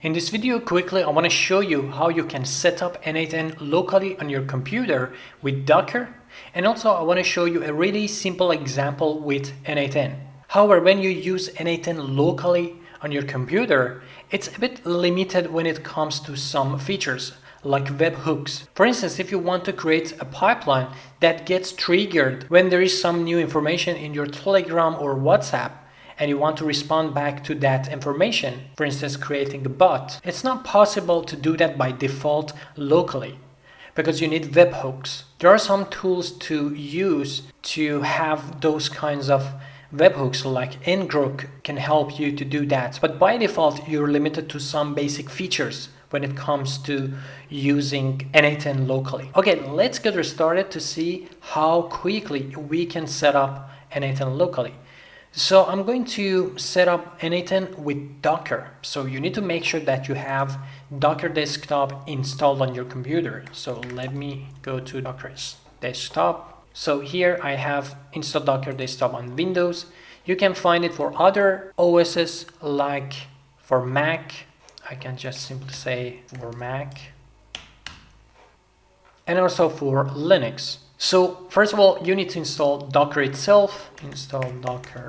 In this video, quickly, I want to show you how you can set up n8n locally on your computer with Docker. And also, I want to show you a really simple example with n8n. However, when you use n8n locally on your computer, it's a bit limited when it comes to some features like webhooks. For instance, if you want to create a pipeline that gets triggered when there is some new information in your Telegram or WhatsApp, and you want to respond back to that information, for instance, creating a bot, it's not possible to do that by default locally because you need webhooks. There are some tools to use to have those kinds of webhooks, like n8n can help you to do that. But by default, you're limited to some basic features when it comes to using n8n locally. Okay, let's get started to see how quickly we can set up n8n locally. So I'm going to set up n8n with Docker. So you need to make sure that you have Docker Desktop installed on your computer. So let me go to Docker Desktop. So here I have installed Docker Desktop on Windows. You can find it for other OSs, like for Mac. I can just simply say for Mac. And also for Linux. So first of all, you need to install Docker itself. Install Docker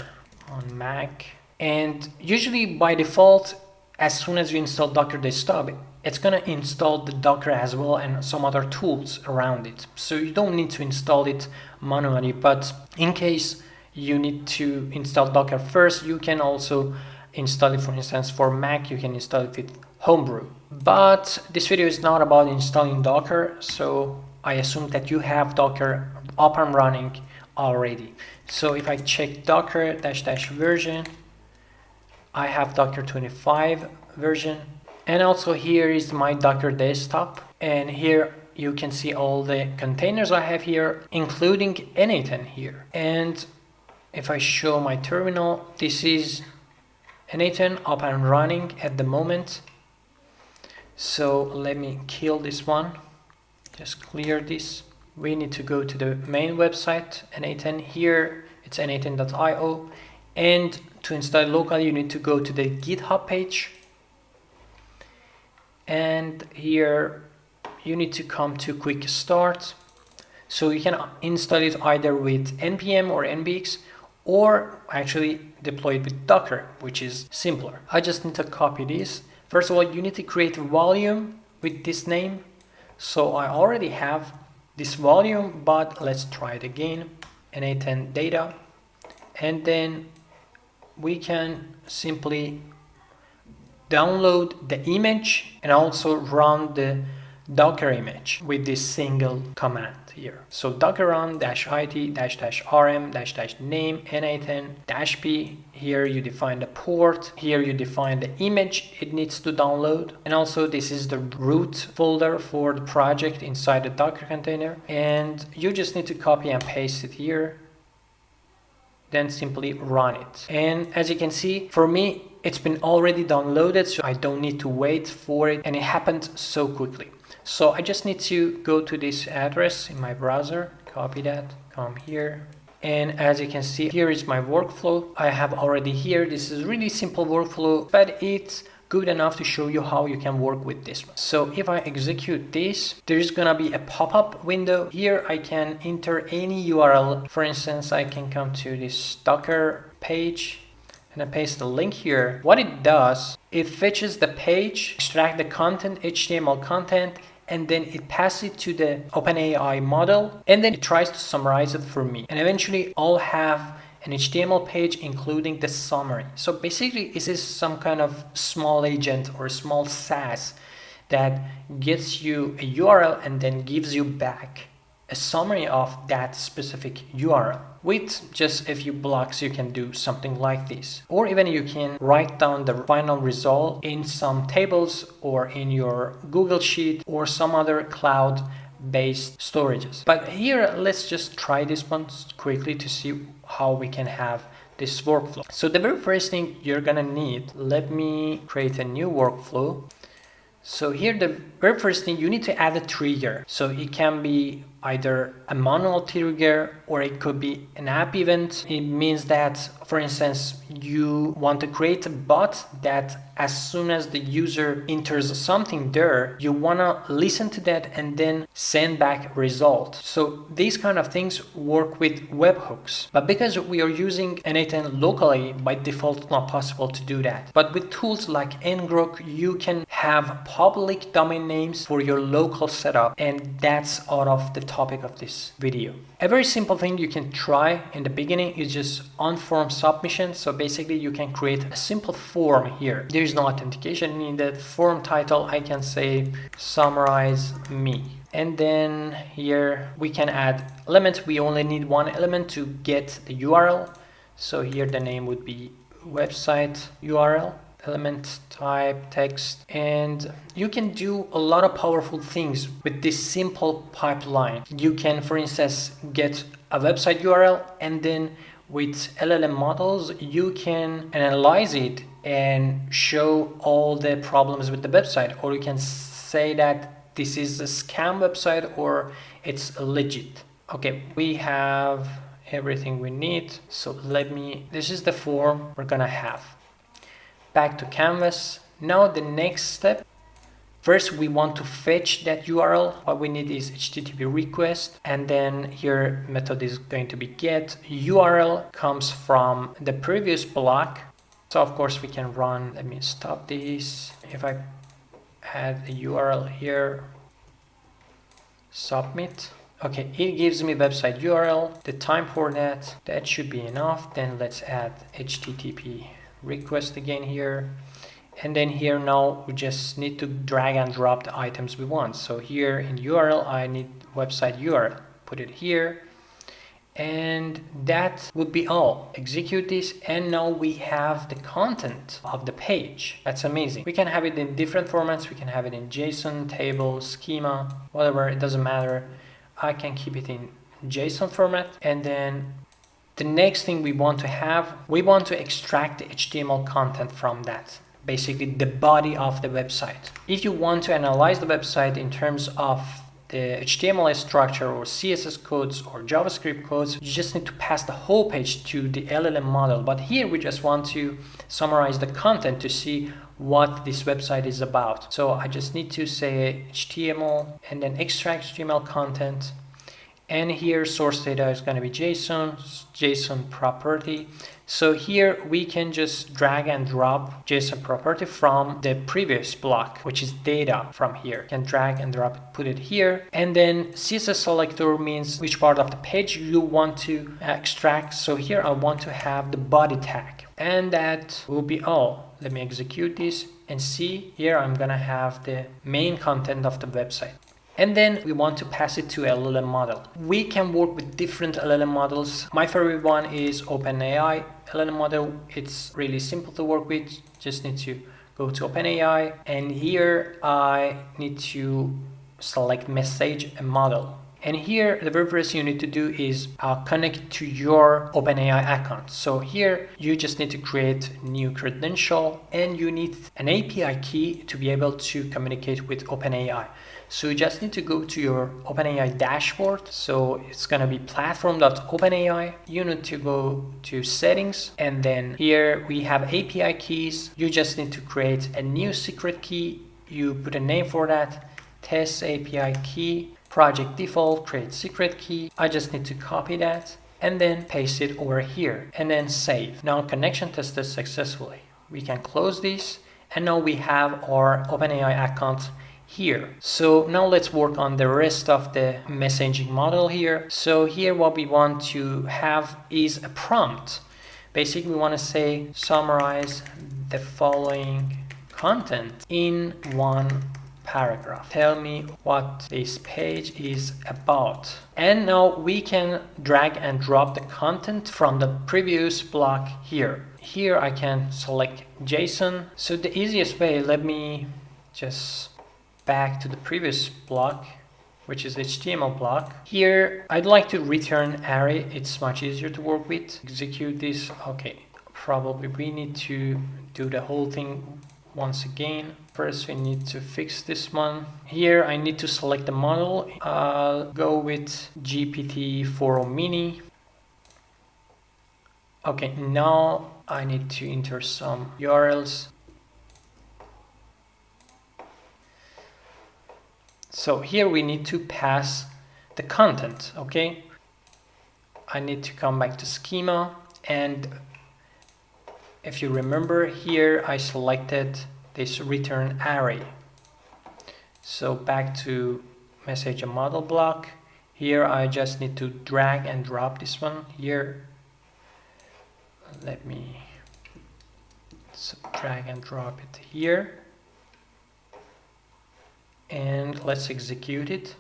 on Mac. And usually by default, as soon as you install Docker Desktop, it's going to install the Docker as well and some other tools around it. So you don't need to install it manually, but in case you need to install Docker first, you can also install it. For instance, for Mac, you can install it with Homebrew. But this video is not about installing Docker, so I assume that you have Docker up and running already. So if I check Docker -- version, I have Docker 25 version. And also here is my Docker Desktop. And here you can see all the containers I have here, including n8n here. And if I show my terminal, this is n8n up and running at the moment. So let me kill this one. Just clear this. We need to go to the main website, n8n. Here it's n8n.io. And to install locally, you need to go to the GitHub page. And here you need to come to quick start. So you can install it either with npm or nbx, or actually deploy it with Docker, which is simpler. I just need to copy this. First of all, you need to create a volume with this name. So I already have this volume, but let's try it again. n8n data. And then we can simply download the image and also run the Docker image with this single command here. So docker run -it -rm -name n8n -p. Here you define the port. Here you define the image it needs to download. And also this is the root folder for the project inside the Docker container. And you just need to copy and paste it here. Then simply run it. And as you can see, for me, it's been already downloaded, so I don't need to wait for it. And it happened so quickly. So I just need to go to this address in my browser, copy that, come here. And as you can see, here is my workflow. I have already here. This is really simple workflow, but it's good enough to show you how you can work with this one. So if I execute this, there's gonna be a pop-up window. Here I can enter any URL. For instance, I can come to this Docker page and I paste the link here. What it does, it fetches the page, extract the content, HTML content, and then it passes it to the OpenAI model, and then it tries to summarize it for me. And eventually I'll have an HTML page including the summary. So basically this is some kind of small agent or small SaaS that gets you a URL and then gives you back a summary of that specific URL. With just a few blocks you can do something like this. Or even you can write down the final result in some tables or in your Google Sheet or some other cloud-based storages. But here let's just try this one quickly to see how we can have this workflow. So the very first thing you're gonna need, let me create a new workflow. So here the very first thing, you need to add a trigger. So it can be either a manual trigger or it could be an app event. It means that, for instance, you want to create a bot that as soon as the user enters something there, you want to listen to that and then send back a result. So these kind of things work with webhooks. But because we are using n8n locally, by default it's not possible to do that. But with tools like ngrok, you can have public domain names for your local setup, and that's out of the topic of this video. A very simple thing you can try in the beginning is just on form submission. So basically you can create a simple form here. There is no authentication needed. Form title, I can say summarize me. And then here we can add elements. We only need one element to get the URL. So here the name would be website URL. Element type text, and you can do a lot of powerful things with this simple pipeline. You can, for instance, get a website URL, and then with LLM models you can analyze it and show all the problems with the website, or you can say that this is a scam website or it's legit. Okay, we have everything we need, so this is the form we're gonna have. Back to Canvas. Now the next step, first we want to fetch that URL. What we need is HTTP request, and then here method is going to be get. URL comes from the previous block. So of course we can run, let me stop this. If I add a URL here, submit. Okay, it gives me website URL, the time for that should be enough. Then let's add HTTP request again here, and then here now we just need to drag and drop the items we want. So here in URL I need website URL, put it here, and that would be all. Execute this, and now we have the content of the page. That's amazing. We can have it in different formats. We can have it in JSON, table, schema, whatever, it doesn't matter. I can keep it in JSON format. And then the next thing we want to extract the HTML content from that, basically the body of the website. If you want to analyze the website in terms of the HTML structure or CSS codes or JavaScript codes, you just need to pass the whole page to the LLM model. But here we just want to summarize the content to see what this website is about. So I just need to say HTML and then extract HTML content. And here source data is going to be JSON property. So here we can just drag and drop JSON property from the previous block, which is data from here. You can drag and drop it, put it here. And then CSS selector means which part of the page you want to extract. So here I want to have the body tag. And that will be all. Let me execute this and see. Here I'm going to have the main content of the website. And then we want to pass it to a LLM model. We can work with different LLM models. My favorite one is OpenAI LLM model. It's really simple to work with. Just need to go to OpenAI, and here I need to select message a model. And here the very first you need to do is connect to your OpenAI account. So here you just need to create new credential, and you need an API key to be able to communicate with OpenAI. So you just need to go to your OpenAI dashboard. So it's going to be platform.openai. You need to go to settings, and then here we have API keys. You just need to create a new secret key. You put a name for that, test API key, project default, create secret key. I just need to copy that and then paste it over here and then save. Now connection tested successfully. We can close this, and now we have our OpenAI account here. So now let's work on the rest of the messaging model here. So here what we want to have is a prompt. Basically we want to say summarize the following content in one paragraph. Tell me what this page is about. And now we can drag and drop the content from the previous block here. Here I can select JSON. So the easiest way, let me just back to the previous block, which is HTML block. Here I'd like to return array. It's much easier to work with. Execute this. Okay, probably we need to do the whole thing once again. First we need to fix this one. Here I need to select the model. I'll go with GPT-4o mini. Okay, now I need to enter some URLs. So here we need to pass the content, okay? I need to come back to schema, and if you remember here I selected this return array. So back to message and model block. Here I just need to drag and drop this one here. Let me drag and drop it here. And let's execute it.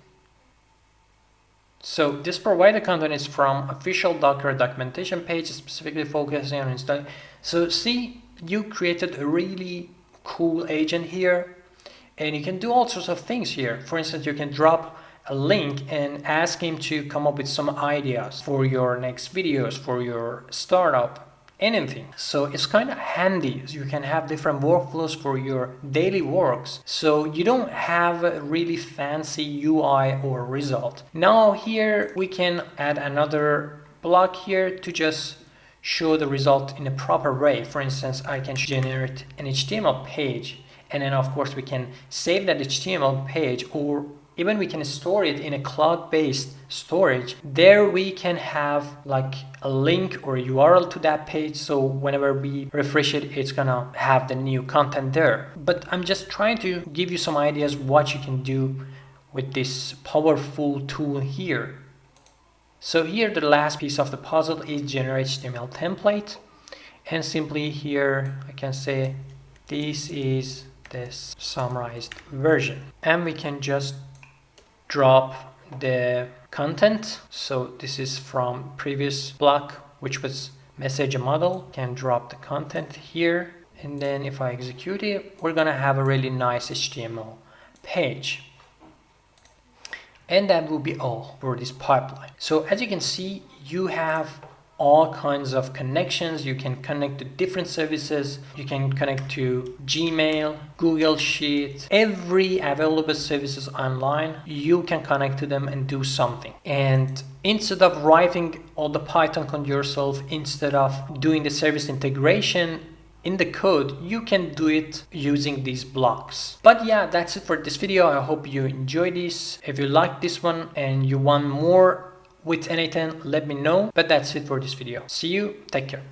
So this provided content is from official Docker documentation page, specifically focusing on installing. So see, you created a really cool agent here, and you can do all sorts of things here. For instance, you can drop a link and ask him to come up with some ideas for your next videos, for your startup, anything. So it's kind of handy. You can have different workflows for your daily works, so you don't have a really fancy UI or result. Now here we can add another block here to just show the result in a proper way. For instance, I can generate an HTML page, and then of course we can save that HTML page, or even we can store it in a cloud-based storage. There we can have like a link or a URL to that page, so whenever we refresh it, it's gonna have the new content there. But I'm just trying to give you some ideas what you can do with this powerful tool here. So here the last piece of the puzzle is generate HTML template, and simply here I can say this is this summarized version, and we can just drop the content. So this is from previous block, which was message and model. Can drop the content here, and then if I execute it, we're gonna have a really nice HTML page. And that will be all for this pipeline. So as you can see, you have all kinds of connections. You can connect to different services. You can connect to Gmail, Google Sheets, every available services online. You can connect to them and do something. And instead of writing all the Python code yourself, instead of doing the service integration in the code, you can do it using these blocks. But yeah, that's it for this video. I hope you enjoyed this. If you like this one and you want more with n8n, let me know. But that's it for this video. See you. Take care.